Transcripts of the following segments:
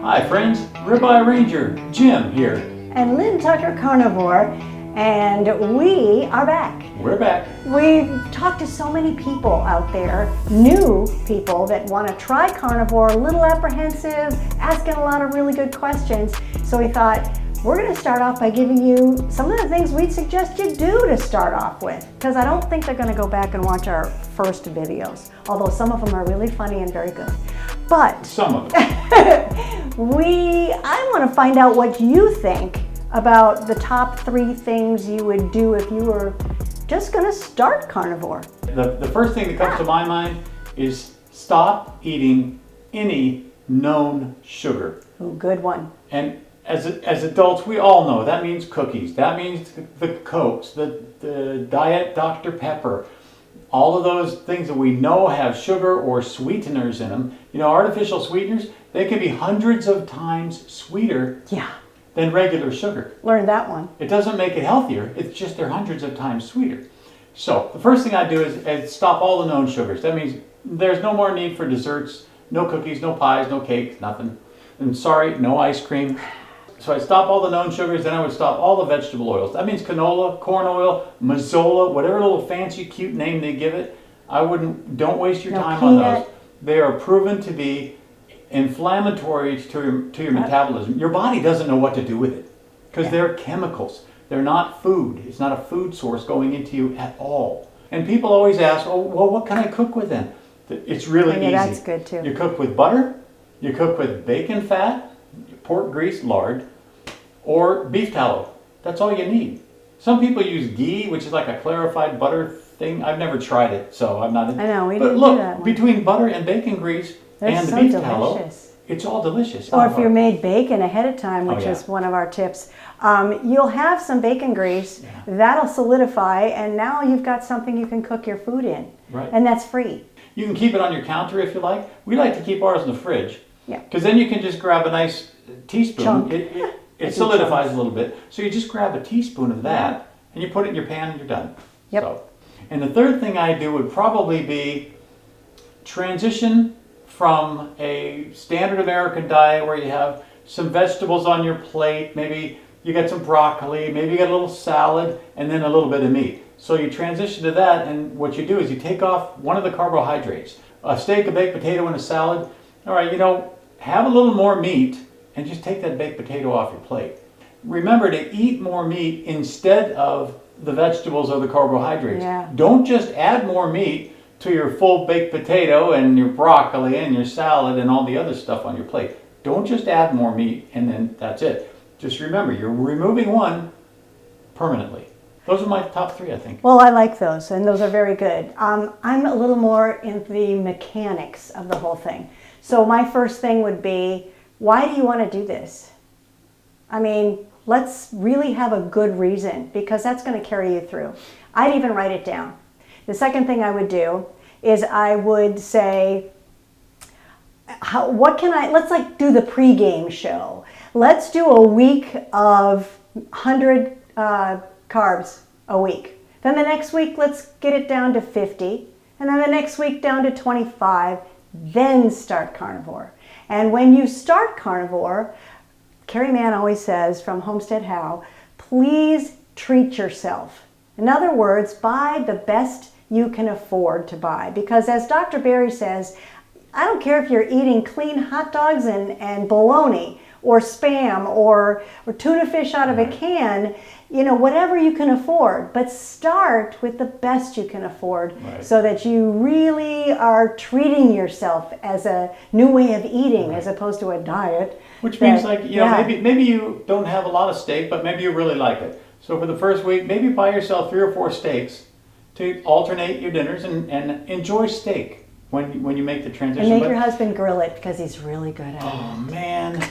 Hi friends, Ribeye Ranger Jim here. And Lynn Tucker Carnivore, and we are back. We're back. We've talked to so many people out there, new people that want to try carnivore, a little apprehensive, asking a lot of really good questions. So we thought, we're going to start off by giving you some of the things we'd suggest you do to start off with, because I don't think they're going to go back and watch our first videos, although some of them are really funny and very good. But some of them. I want to find out what you think about the top 3 things you would do if you were just going to start carnivore. The first thing that comes to my mind is stop eating any known sugar. Oh, good one. And as adults, we all know that means cookies, that means the Cokes, the Diet Dr. Pepper, all of those things that we know have sugar or sweeteners in them. You know, artificial sweeteners, they can be hundreds of times sweeter than regular sugar. Learned that one. It doesn't make it healthier, it's just they're hundreds of times sweeter. So the first thing I do is stop all the known sugars. That means there's no more need for desserts, no cookies, no pies, no cakes, nothing. And sorry, no ice cream. So I stop all the known sugars, then I would stop all the vegetable oils. That means canola, corn oil, mazola, whatever little fancy cute name they give it. Don't waste your time on those. They are proven to be inflammatory to your metabolism. Your body doesn't know what to do with it because they're chemicals. They're not food. It's not a food source going into you at all. And people always ask, oh, well, what can I cook with then? It's really easy. That's good too. You cook with butter, you cook with bacon fat, pork grease, lard, or beef tallow. That's all you need. Some people use ghee, which is like a clarified butter thing. I've never tried it, so I'm not. I know, we but didn't look, do that one. Between butter and bacon grease and the beef tallow, it's all delicious. Or if you made bacon ahead of time, which is one of our tips, you'll have some bacon grease. That'll solidify, and now you've got something you can cook your food in. Right. And that's free. You can keep it on your counter if you like. We like to keep ours in the fridge. Yeah. Because then you can just grab a nice teaspoon. Chunk. It solidifies a little bit. So you just grab a teaspoon of that and you put it in your pan and you're done. Yep. So, and the third thing I do would probably be transition from a standard American diet where you have some vegetables on your plate, maybe you got some broccoli, maybe you got a little salad, and then a little bit of meat. So you transition to that, and what you do is you take off one of the carbohydrates. A steak, a baked potato, and a salad. All right, have a little more meat and just take that baked potato off your plate. Remember to eat more meat instead of the vegetables or the carbohydrates. Yeah. Don't just add more meat to your full baked potato and your broccoli and your salad and all the other stuff on your plate. Don't just add more meat and then that's it. Just remember, you're removing one permanently. Those are my top 3, I think. Well, I like those, and those are very good. I'm a little more in the mechanics of the whole thing. So my first thing would be, why do you want to do this? I mean, let's really have a good reason, because that's going to carry you through. I'd even write it down. The second thing I would do is I would say, let's like do the pregame show. Let's do a week of 100 carbs a week. Then the next week, let's get it down to 50. And then the next week down to 25. Then start carnivore. And when you start carnivore, Carrie Mann always says from Homestead How, please treat yourself. In other words, buy the best you can afford to buy. Because as Dr. Berry says, I don't care if you're eating clean hot dogs and bologna or Spam or tuna fish out of a can, whatever you can afford. But start with the best you can afford so that you really are treating yourself as a new way of eating as opposed to a diet. Which means maybe you don't have a lot of steak, but maybe you really like it. So for the first week, maybe buy yourself 3 or 4 steaks to alternate your dinners and enjoy steak when you make the transition. And make your husband grill it because he's really good at it. Oh, man.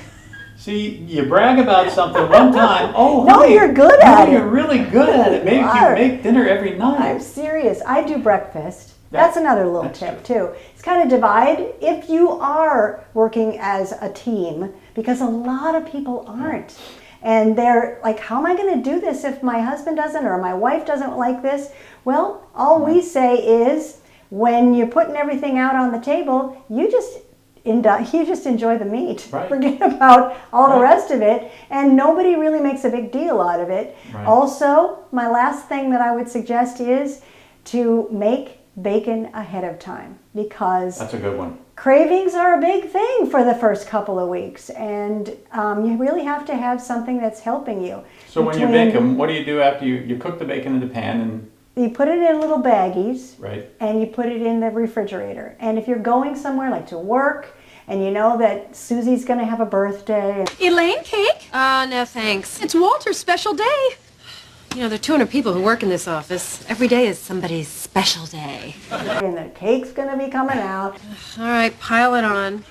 See, you brag about something one time. Oh, no, honey, you're good at it. You're really good at it. Maybe you make dinner every night. I'm serious. I do breakfast. That's another little tip too. It's kind of divide if you are working as a team, because a lot of people aren't. And they're like, how am I going to do this if my husband doesn't or my wife doesn't like this? Well, all we say is when you're putting everything out on the table, you just you just enjoy the meat. Right. Forget about all the Right. rest of it, and nobody really makes a big deal out of it. Right. Also, my last thing that I would suggest is to make bacon ahead of time, because That's a good one. cravings are a big thing for the first couple of weeks, and you really have to have something that's helping you. So when you bake them, what do you do after you cook the bacon in the pan and You put it in little baggies, right? and you put it in the refrigerator. And if you're going somewhere like to work, and you know that Susie's going to have a birthday, Elaine, cake? No thanks. It's Walter's special day. You know, there are 200 people who work in this office. Every day is somebody's special day. and the cake's going to be coming out. All right, pile it on.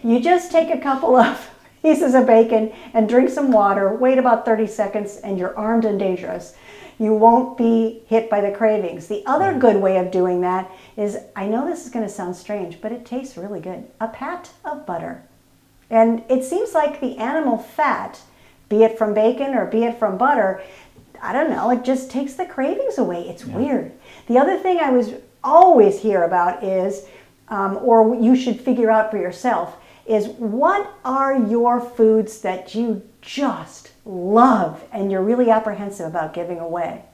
You just take a couple of pieces of bacon and drink some water, wait about 30 seconds, and you're armed and dangerous. You won't be hit by the cravings. The other good way of doing that is, I know this is going to sound strange, but it tastes really good. A pat of butter. And it seems like the animal fat, be it from bacon or be it from butter, I don't know, it just takes the cravings away. It's weird. The other thing I was always hear about is, or you should figure out for yourself, is what are your foods that you just love and you're really apprehensive about giving away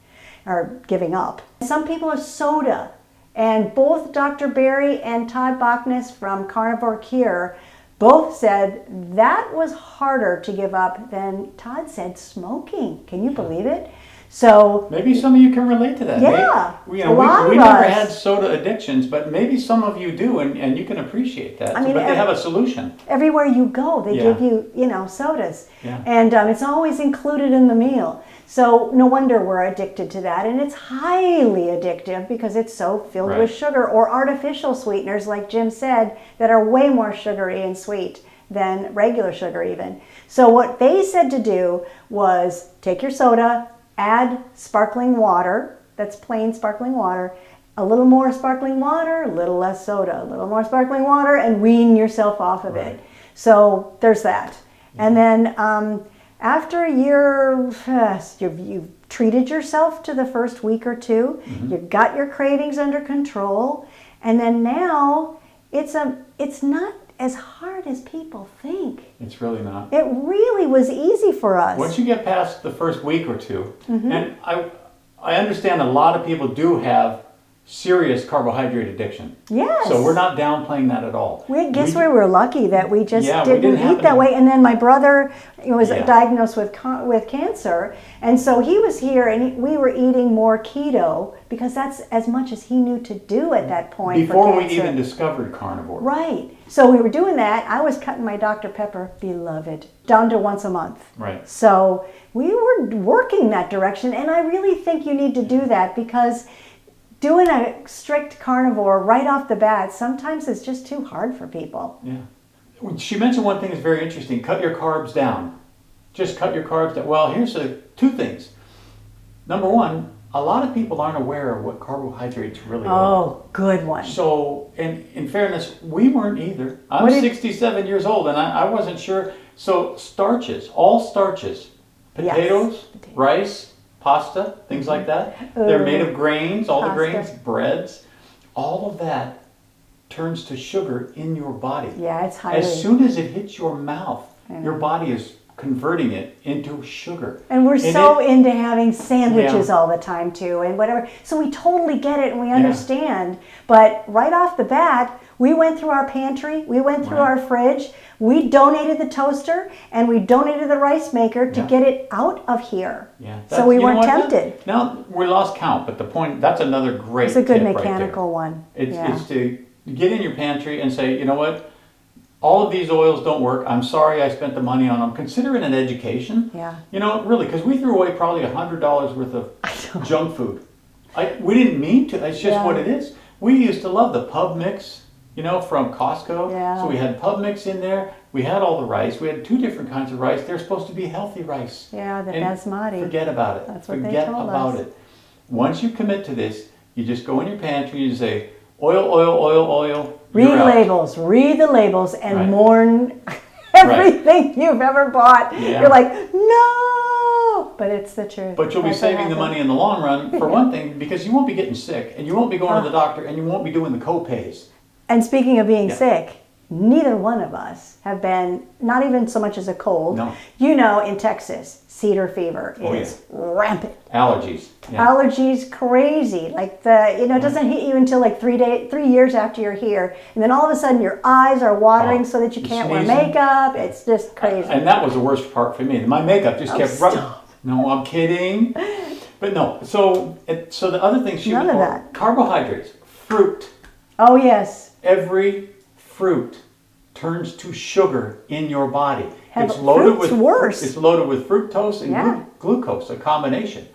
or giving up. Some people are soda, and both Dr. Berry and Todd Bachnes from Carnivore Cure both said that was harder to give up than Todd said smoking. Can you believe it? So Maybe some of you can relate to that. Yeah, Maybe, a lot we of never us. had soda addictions, but maybe some of you do, and you can appreciate that. I mean, but they have a solution. everywhere you go, they Yeah. give you, sodas. Yeah. And it's always included in the meal. So no wonder we're addicted to that. And it's highly addictive because it's so filled Right. with sugar or artificial sweeteners, like Jim said, that are way more sugary and sweet than regular sugar even. So what they said to do was take your soda, add sparkling water, that's plain sparkling water, a little more sparkling water, a little less soda, a little more sparkling water, and wean yourself off of it. So there's that. And then after a year, you've treated yourself to the first week or two, you've got your cravings under control, and then now it's not as hard as people think. It's really not. It really was easy for us. Once you get past the first week or two, and I understand a lot of people do have serious carbohydrate addiction. Yes. So we're not downplaying that at all. We were lucky that we just Yeah, we didn't didn't have eat that any- way. And then my brother was Yeah. diagnosed with cancer, and so he was here, and we were eating more keto because that's as much as he knew to do at that point. Before for we cancer. even discovered carnivore. Right. So we were doing that. I was cutting my Dr. Pepper, beloved, down to once a month. Right. So we were working that direction, and I really think you need to do that because doing a strict carnivore right off the bat sometimes is just too hard for people. Yeah. She mentioned one thing that's very interesting. Cut your carbs down. Just cut your carbs down. Well, here's two things. Number one, a lot of people aren't aware of what carbohydrates really are. Oh, good one. So, in fairness, we weren't either. I'm What did- 67 years old, and I wasn't sure. So, starches, all starches, Yes. potatoes, rice, pasta, things like that. They're made of grains, all the Pasta. grains, breads. All of that turns to sugar in your body. Yeah, it's highly. As soon as it hits your mouth, I your know. body is converting it into sugar. And we're so it- into having sandwiches Yeah. all the time too, and whatever. So we totally get it and we understand. But right off the bat, we went through our pantry, we went through Right. our fridge, we donated the toaster, and we donated the rice maker to Yeah. get it out of here. Yeah. So we you know weren't what, tempted. Now we lost count, but the point, that's another great It's a good tip right there. mechanical one. It's, Yeah. it's to get in your pantry and say, you know what, all of these oils don't work. I'm sorry I spent the money on them. Consider it an education. Yeah. You know, really, because we threw away probably $100 worth of junk food. We didn't mean to. It's just Yeah. what it is. We used to love the pub mix, from Costco. Yeah. So we had pub mix in there. We had all the rice. We had 2 different kinds of rice. They're supposed to be healthy rice. Yeah, the And basmati. Forget about it. That's what they Forget told about us. it. Once you commit to this, you just go in your pantry and say, oil, oil, oil, oil. Read you're out. labels, read the labels, and Right. mourn everything you've ever bought. Yeah. You're like, no. but it's the truth. But you'll be That's what saving the happened. money in the long run, for one thing, because you won't be getting sick, and you won't be going to the doctor, and you won't be doing the co-pays. And speaking of being Yeah. sick, neither one of us have been, not even so much as a cold. No. You know, in Texas, cedar fever Oh, is rampant. Allergies. Yeah. Allergies crazy. Like it doesn't hit you until like 3 years after you're here, and then all of a sudden your eyes are watering so that you you're can't wear sneezing. makeup. It's just crazy. And that was the worst part for me. My makeup just kept rubbing. stop. No, I'm kidding. But no. So the other thing she None was of that. carbohydrates, fruit. Oh yes. Every fruit turns to sugar in your body. Have- It's loaded fruit's with worse. It's loaded with fructose and Yeah. glucose, a combination.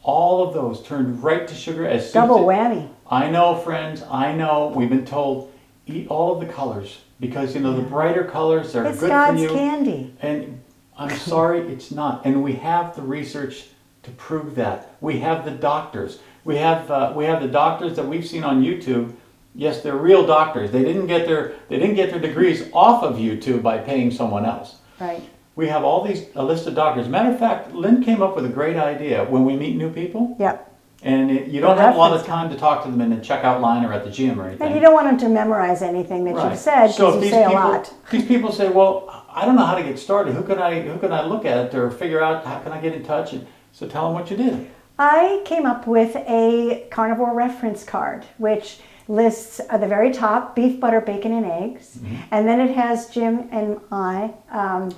All of those turn right to sugar as soon Double as whammy. I know, friends. I know. We've been told eat all of the colors because the brighter colors are It's good God's for you. candy. And I'm sorry, it's not. And we have the research to prove that. We have the doctors. We have the doctors that we've seen on YouTube. Yes, they're real doctors. They didn't get their degrees off of YouTube by paying someone else. Right. We have a list of doctors. Matter of fact, Lynn came up with a great idea when we meet new people. Yep. And you don't have a lot of reference time to talk to them in the checkout line or at the gym or anything. And you don't want them to memorize anything that Right. you've said So because if you these say people, a lot. These people say, well, I don't know how to get started. Who can I look at or figure out how can I get in touch? And so tell them what you did. I came up with a carnivore reference card, which lists at the very top beef, butter, bacon, and eggs. And then it has Jim and I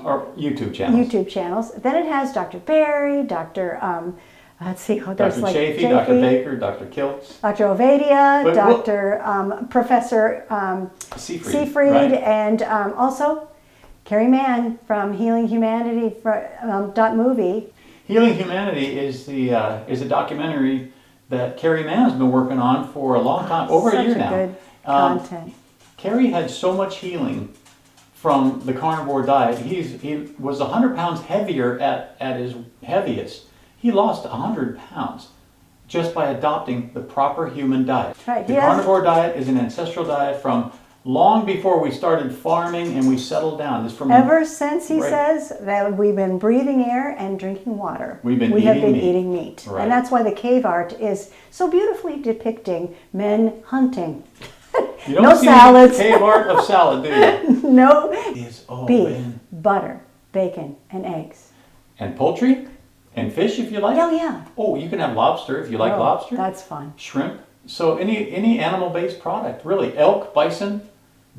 Or YouTube channels. YouTube channels. Then it has Dr. Barry, Dr. Let's see, there's Dr. like Chafee, Dr. Baker, Dr. Kiltz, Dr. Ovadia, But Dr. Professor Seafried, right? and also Carrie Mann from Healing Humanity .movie. Healing Humanity is a documentary that Carrie Mann has been working on for a long time, over a year Such now. good content. Carrie had so much healing from the carnivore diet. He was 100 pounds heavier at his heaviest. He lost 100 pounds just by adopting the proper human diet. Right, The he has- carnivore diet is an ancestral diet from long before we started farming and we settled down. It's from Ever since he Right. says that we've been breathing air and drinking water, We've been we have eating been meat. eating meat. Right. And that's why the cave art is so beautifully depicting men hunting. You don't No see salads. any cave art of salad, do you? No Is beef, man. butter, bacon, and eggs. And poultry and fish if you like. Oh, yeah. Oh, you can have lobster if you like Oh, lobster. That's fun. Shrimp. So any animal-based product, really. Elk, bison,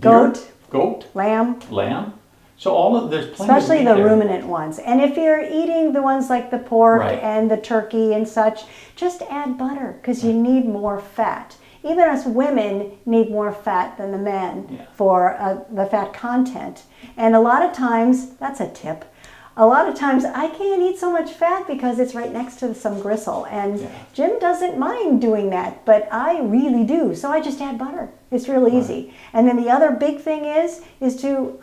deer, goat, Lamb, lamb. So there's plenty especially of the meat there. ruminant ones. And if you're eating the ones like the pork Right. and the turkey and such, just add butter because you need more fat. Even us women need more fat than the men for the fat content. And a lot of times, that's a tip, a lot of times I can't eat so much fat because it's right next to some gristle. And Jim doesn't mind doing that, but I really do. So I just add butter. It's real easy. And then the other big thing is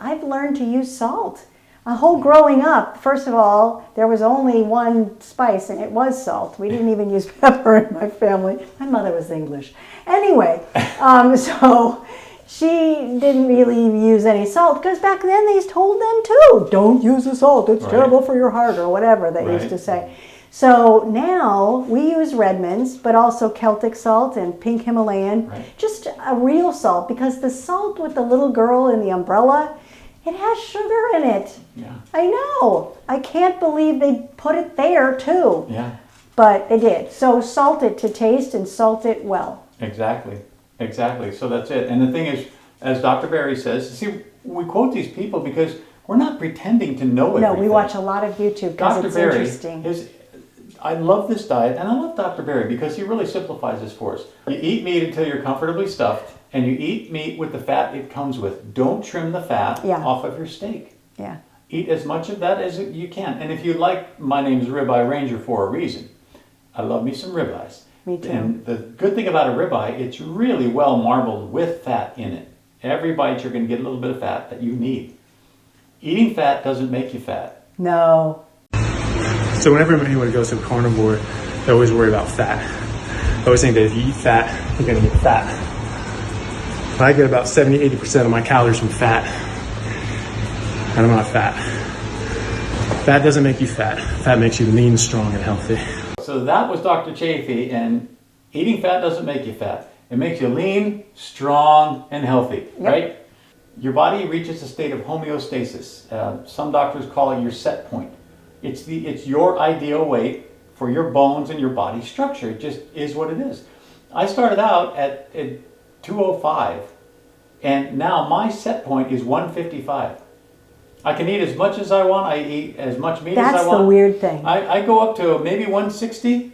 I've learned to use salt. A whole growing up, first of all, there was only one spice, and it was salt. We didn't even use pepper in my family. My mother was English. Anyway, so she didn't really use any salt, because back then they told them too, don't use the salt, it's terrible for your heart, or whatever they used to say. So now we use Redmond's, but also Celtic salt and pink Himalayan, just a real salt, because the salt with the little girl in the umbrella, it has sugar in it. Yeah. I know. I can't believe they put it there too. Yeah. But they did. So salt it to taste and salt it well. Exactly. Exactly. So that's it. And the thing is, as Dr. Barry says, see, we quote these people because we're not pretending to know everything. No, we watch a lot of YouTube because Dr. it's Barry interesting. I love this diet, and I love Dr. Barry because he really simplifies this for us. You eat meat until you're comfortably stuffed, and you eat meat with the fat it comes with. Don't trim the fat off of your steak. Yeah. Eat as much of that as you can. And if you like, my name's Ribeye Ranger for a reason. I love me some ribeyes. Me too. And the good thing about a ribeye, it's really well marbled with fat in it. Every bite you're going to get a little bit of fat that you need. Eating fat doesn't make you fat. No. So whenever anyone goes to a carnivore, they always worry about fat. I always think that if you eat fat, you're gonna get fat. I get about 70-80% of my calories from fat, and I'm not fat. Fat doesn't make you fat. Fat makes you lean, strong, and healthy. So that was Dr. Chafee, and eating fat doesn't make you fat. It makes you lean, strong, and healthy, right? Your body reaches a state of homeostasis. Some doctors call it your set point. It's your ideal weight for your bones and your body structure. It just is what it is. I started out at 205, and now my set point is 155. I can eat as much as I want. I eat as much meat as I want. That's the weird thing. I go up to maybe 160,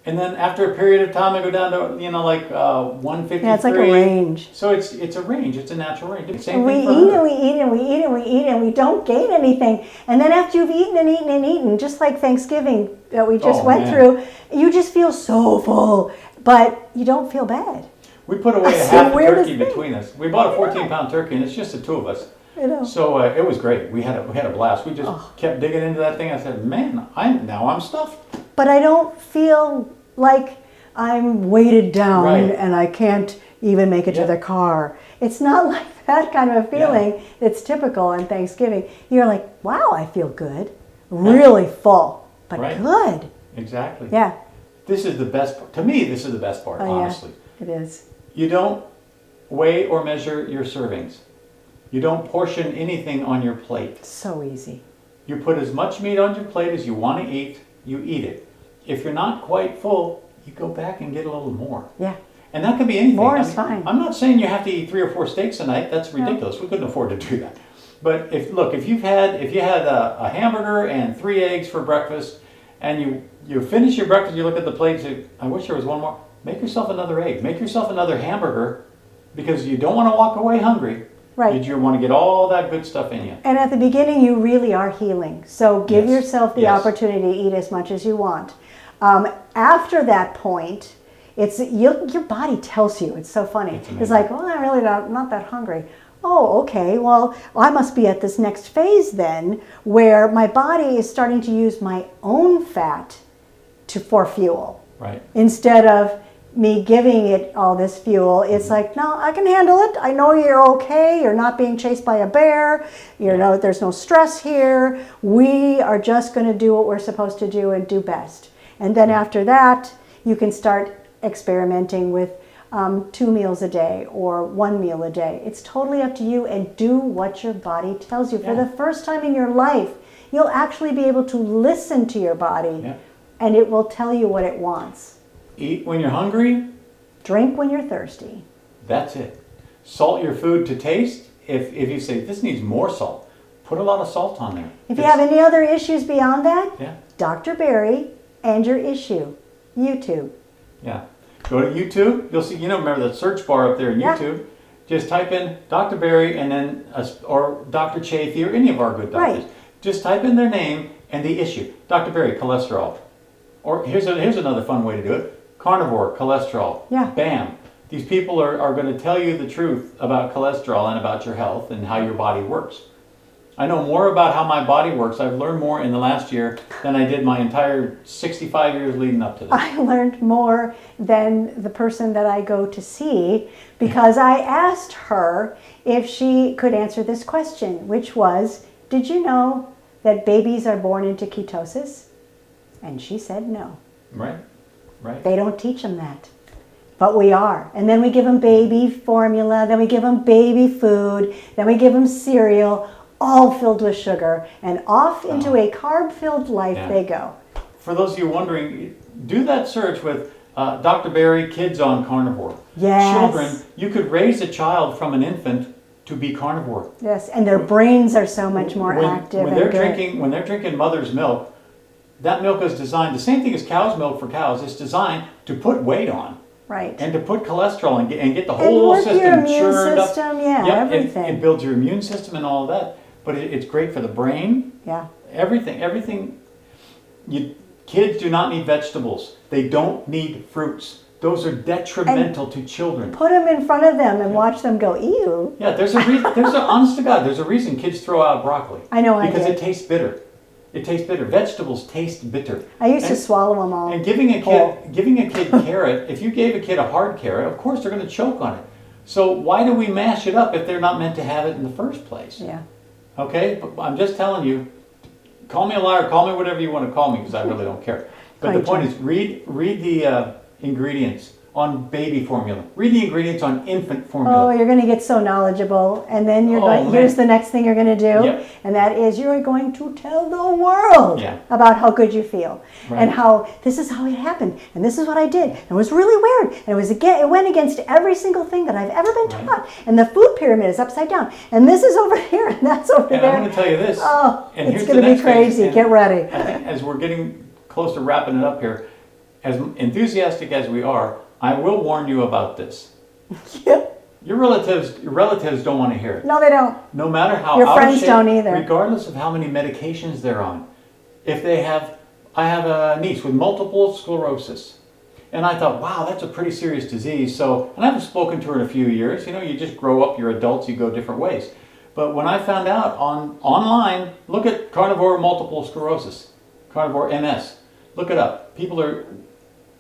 and then after a period of time, I go down to 153. Yeah, it's like a range. So it's a range. It's a natural range. Same And we thing for eat hunger. and we eat and we eat and we eat and we don't gain anything. And then after you've eaten and eaten and eaten, just like Thanksgiving that we just went through, you just feel so full, but you don't feel bad. We put away That's a the half a weirdest turkey thing. between us. We bought a 14-pound turkey, and it's just the two of us. You know. So it was great. We had a blast. We just kept digging into that thing. I said, man, I'm stuffed. But I don't feel like I'm weighted down Right. and I can't even make it to the car. It's not like that kind of a feeling that's typical on Thanksgiving. You're like, wow, I feel good. Really full, but Right. good. Exactly. Yeah. This is the best part. To me, this is the best part, honestly. Yeah, it is. You don't weigh or measure your servings. You don't portion anything on your plate. So easy. You put as much meat on your plate as you want to eat, you eat it. If you're not quite full, you go back and get a little more. Yeah. And that could be anything. More is fine. I'm not saying you have to eat 3 or 4 steaks a night. That's ridiculous. We couldn't afford to do that. But if you had a hamburger and 3 eggs for breakfast, and you finish your breakfast, you look at the plate and say, I wish there was one more. Make yourself another egg. Make yourself another hamburger, because you don't want to walk away hungry. Right. You want to get all that good stuff in you. And at the beginning, you really are healing. So give Yes. yourself the Yes. opportunity to eat as much as you want. After that point, your body tells you. It's so funny. It's like, well, I'm really not that hungry. Oh, okay. Well, I must be at this next phase then, where my body is starting to use my own fat for fuel. Right. Instead of me giving it all this fuel, it's like, no, I can handle it. I know you're okay. You're not being chased by a bear. There's no stress here. We are just going to do what we're supposed to do and do best. And then after that, you can start experimenting with 2 meals a day or 1 meal a day. It's totally up to you, and do what your body tells you. For the first time in your life, you'll actually be able to listen to your body, and it will tell you what it wants. Eat when you're hungry. Drink when you're thirsty. That's it. Salt your food to taste. If you say, this needs more salt, put a lot of salt on there. If you have any other issues beyond that, Yeah. Dr. Barry and your issue, YouTube. Yeah. Go to YouTube. You'll see, remember the search bar up there in YouTube. Just type in Dr. Barry and then, or Dr. Chafee or any of our good doctors. Right. Just type in their name and the issue. Dr. Barry, cholesterol. Or here's another fun way to do it. Carnivore, cholesterol. Yeah. Bam. These people are going to tell you the truth about cholesterol and about your health and how your body works. I know more about how my body works. I've learned more in the last year than I did my entire 65 years leading up to this. I learned more than the person that I go to see, because I asked her if she could answer this question, which was, did you know that babies are born into ketosis? And she said no. Right. Right. They don't teach them that. But we are. And then we give them baby formula, then we give them baby food, then we give them cereal, all filled with sugar, and off into a carb-filled life they go. For those of you wondering, do that search with Dr. Barry, Kids on Carnivore. Yes. Children, you could raise a child from an infant to be carnivore. Yes, and their brains are so much more active when and they're good. When they're drinking mother's milk, that milk is designed, the same thing as cow's milk for cows, it's designed to put weight on. Right. And to put cholesterol and get the And whole work system your immune churned up. system, everything. It builds your immune system and all of that. But it's great for the brain. Yeah. Everything. Kids do not need vegetables. They don't need fruits. Those are detrimental to children. Put them in front of them and watch them go, ew. Yeah, there's a reason. Honest to God, there's a reason kids throw out broccoli. I know, I because did. it tastes bitter. It tastes bitter. Vegetables taste bitter. I used to swallow them all. And giving a whole. kid carrot, if you gave a kid a hard carrot, of course they're going to choke on it. So why do we mash it up if they're not meant to have it in the first place? Yeah. Okay, but I'm just telling you, call me a liar, call me whatever you want to call me, because I really don't care. But the point is, read the ingredients on baby formula. Read the ingredients on infant formula. Oh, you're going to get so knowledgeable. And then you're Oh, going, man. here's the next thing you're going to do. Yep. And that is you're going to tell the world Yeah. about how good you feel. Right. And how this is how it happened. And this is what I did. And it was really weird. And it went against every single thing that I've ever been Right. taught. And the food pyramid is upside down. And this is over here and that's over And there. I'm going to tell you this. Oh, and it's here's going the to be next phase, crazy. and Get ready. I think as we're getting close to wrapping it up here, as enthusiastic as we are, I will warn you about this. Yep. Your relatives don't want to hear it. No, they don't. No matter how Your out friends of shape, don't either. regardless of how many medications they're on. If they have, I have a niece with multiple sclerosis, and I thought, wow, that's a pretty serious disease. So, and I haven't spoken to her in a few years. You know, you just grow up, you're adults, you go different ways. But when I found out online, look at carnivore multiple sclerosis, carnivore MS. Look it up. People are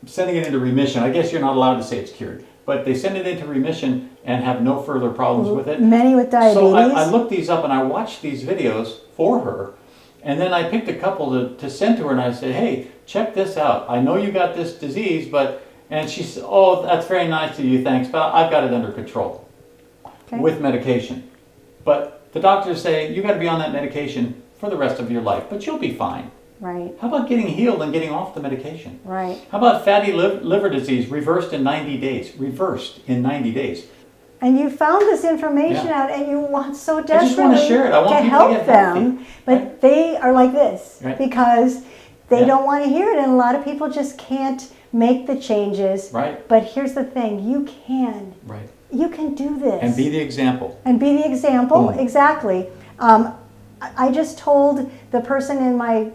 sending it into remission. I guess you're not allowed to say it's cured, but they send it into remission and have no further problems with it. Many with diabetes. So I looked these up and I watched these videos for her, and then I picked a couple to send to her, and I said, hey, check this out. I know you got this disease, and she said, oh, that's very nice of you, thanks, but I've got it under control with medication. But the doctors say you got to be on that medication for the rest of your life, but you'll be fine. Right. How about getting healed and getting off the medication? Right. How about fatty liver disease reversed in 90 days? Reversed in 90 days. And you found this information Yeah. out, and you want so I just want desperately to share it. I want to people help to get them, healthy. but Right? they are like this Right. because they Yeah. don't want to hear it, and a lot of people just can't make the changes. Right. But here's the thing: you can. Right. You can do this. And be the example. And be the example. Boom. Exactly. I just told the person in my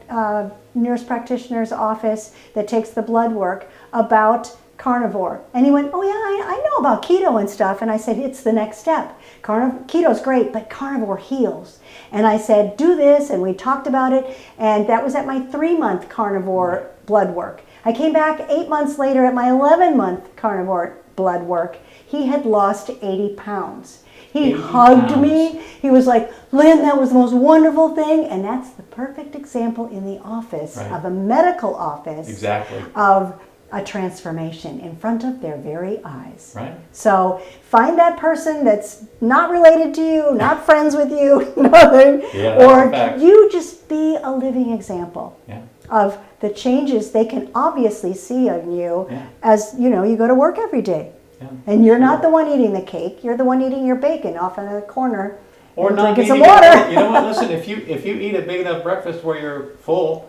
nurse practitioner's office that takes the blood work about carnivore. And he went, oh yeah, I know about keto and stuff. And I said, it's the next step. Keto's great, but carnivore heals. And I said, do this. And we talked about it. And that was at my 3-month carnivore blood work. I came back 8 months later at my 11-month carnivore blood work. He had lost 80 pounds. He 80 hugged pounds. me. He was like, Lynn, that was the most wonderful thing. And that's the perfect example in the office, Right. of a medical office, Exactly. of a transformation in front of their very eyes. Right. So find that person that's not related to you, not friends with you, nothing. Yeah, that's a or fact. you just be a living example Yeah. of the changes they can obviously see in you Yeah. as, you know, you go to work every day. Yeah. And you're not the one eating the cake. You're the one eating your bacon off in the corner. Or and not drinking some eating it. water. You know what? Listen, if you eat a big enough breakfast where you're full,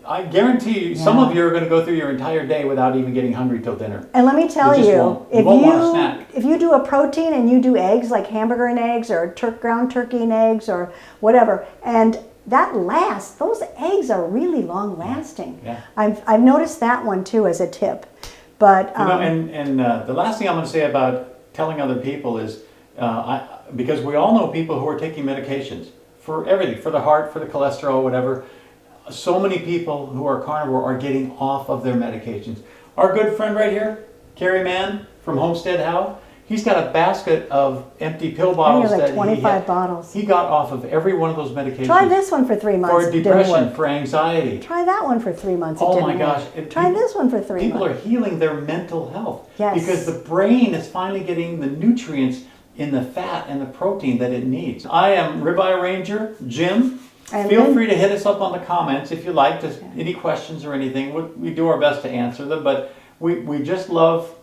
I guarantee you, some Yeah. of you are going to go through your entire day without even getting hungry till dinner. And let me tell You just you, won't. You won't want a snack. if you do a protein and you do eggs, like hamburger and eggs or ground turkey and eggs or whatever, and that lasts, those eggs are really long lasting. Yeah. I've noticed that one too as a tip. But You know, and the last thing I'm going to say about telling other people is, because we all know people who are taking medications for everything, for the heart, for the cholesterol, whatever. So many people who are carnivore are getting off of their medications. Our good friend right here, Carrie Mann from Homestead How, he's got a basket of empty pill bottles like that 25 bottles. He got off of every one of those medications. try this one for 3 months. for it didn't depression, work. for anxiety. Try that one for 3 months. It Oh didn't my work. gosh. Try this one for 3 People months. are healing their mental health. Yes. Because the brain is finally getting the nutrients in the fat and the protein that it needs. I am Ribeye Ranger Jim. And Feel Lynn. free to hit us up on the comments if you like, any questions or anything. We do our best to answer them, but we just love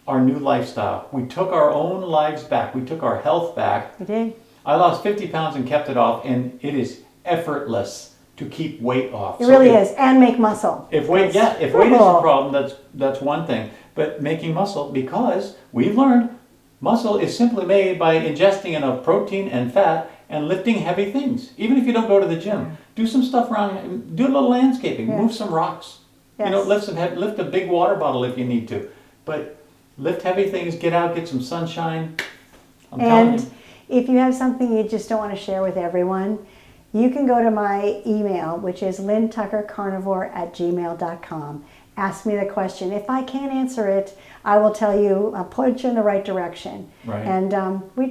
our new lifestyle. We took our own lives back. We took our health back. You did. I lost 50 pounds and kept it off, and it is effortless to keep weight off. It So really if- is. And make muscle. if weight is a problem, that's one thing. But making muscle, because we've learned muscle is simply made by ingesting enough protein and fat and lifting heavy things. Even if you don't go to the gym, do some stuff around, do a little landscaping, Yeah. move some rocks. Yes. You know, lift a big water bottle if you need to. But lift heavy things, get out, get some sunshine. I'm telling And you. if you have something you just don't want to share with everyone, you can go to my email, which is lynntuckercarnivore@gmail.com. Ask me the question. If I can't answer it, I will tell you, I'll point you in the right direction. Right. And we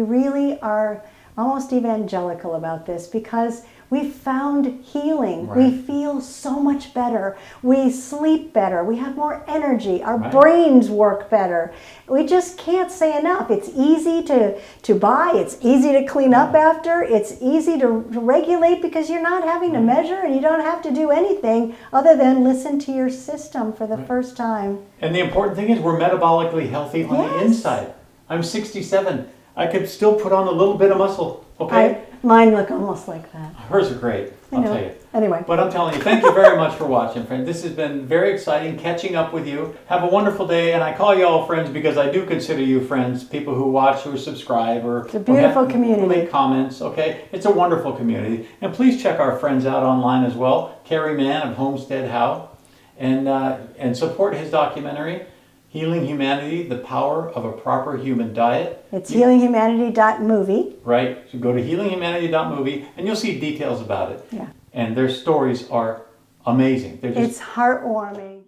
really are almost evangelical about this because We found healing. Right. We feel so much better. We sleep better. We have more energy. Our Right. brains work better. We just can't say enough. It's easy to buy. It's easy to clean up after. It's easy to regulate because you're not having to measure and you don't have to do anything other than listen to your system for the first time. And the important thing is we're metabolically healthy on the Yes. inside. I'm 67. I could still put on a little bit of muscle, okay? Mine look almost like that. Hers are great, I'll tell you. Anyway. But I'm telling you, thank you very much for watching, friend. This has been very exciting catching up with you. Have a wonderful day, and I call you all friends because I do consider you friends, people who watch, who subscribe, or It's a beautiful community. who make comments, okay? It's a wonderful community. And please check our friends out online as well, Kerry Mann of Homestead How, and support his documentary, Healing Humanity, The Power of a Proper Human Diet. It's healinghumanity.movie. Right, so go to healinghumanity.movie and you'll see details about it. Yeah. And their stories are amazing. They're just It's heartwarming.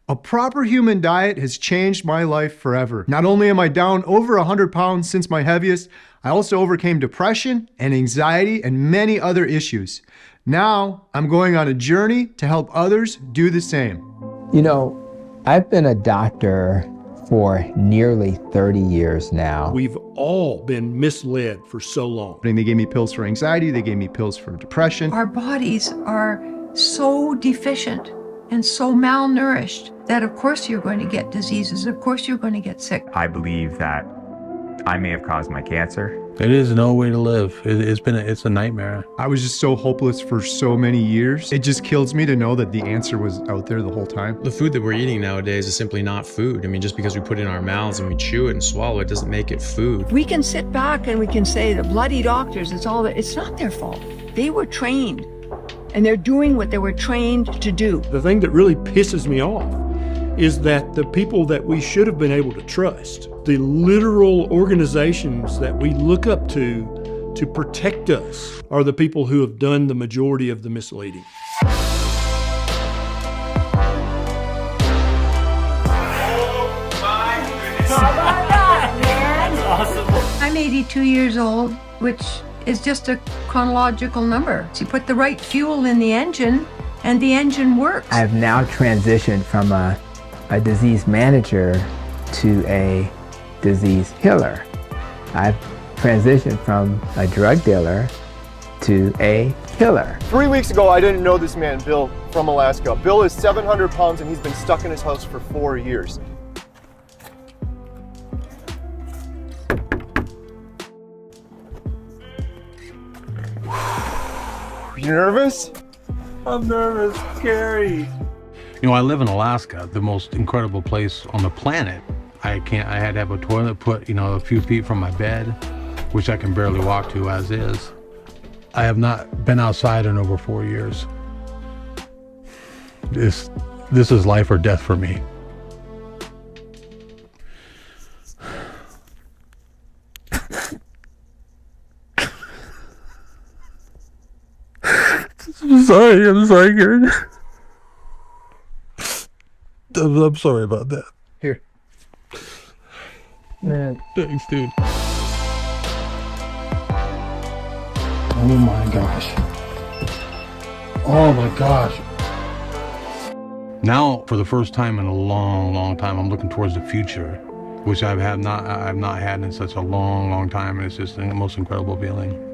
A proper human diet has changed my life forever. Not only am I down over 100 pounds since my heaviest, I also overcame depression and anxiety and many other issues. Now I'm going on a journey to help others do the same. You know, I've been a doctor for nearly 30 years now. We've all been misled for so long. They gave me pills for anxiety, they gave me pills for depression. Our bodies are so deficient and so malnourished that of course you're going to get diseases, of course you're going to get sick. I believe that I may have caused my cancer. It is no way to live. It's a nightmare. I was just so hopeless for so many years. It just kills me to know that the answer was out there the whole time. The food that we're eating nowadays is simply not food. I mean, just because we put it in our mouths and we chew it and swallow it doesn't make it food. We can sit back and we can say the bloody doctors, it's not their fault. They were trained and they're doing what they were trained to do. The thing that really pisses me off is that the people that we should have been able to trust, the literal organizations that we look up to protect us, are the people who have done the majority of the misleading. I'm 82 years old, which is just a chronological number. So you put the right fuel in the engine and the engine works. I've now transitioned from a disease manager to a disease healer. I've transitioned from a drug dealer to a healer. 3 weeks ago, I didn't know this man, Bill, from Alaska. Bill is 700 pounds and he's been stuck in his house for 4 years. You nervous? I'm nervous, scary. You know, I live in Alaska, the most incredible place on the planet. I had to have a toilet put, a few feet from my bed, which I can barely walk to as is. I have not been outside in over 4 years. This is life or death for me. I'm sorry, Karen. I'm sorry about that. Here. Man, Thanks, dude. Oh my gosh. Oh my gosh. Now, for the first time in a long, long time, I'm looking towards the future, which I've not had in such a long, long time, and it's just the most incredible feeling.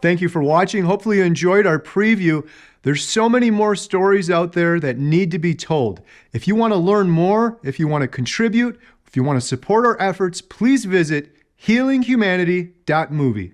Thank you for watching. Hopefully you enjoyed our preview. There's so many more stories out there that need to be told. If you want to learn more, if you want to contribute, if you want to support our efforts, please visit healinghumanity.movie.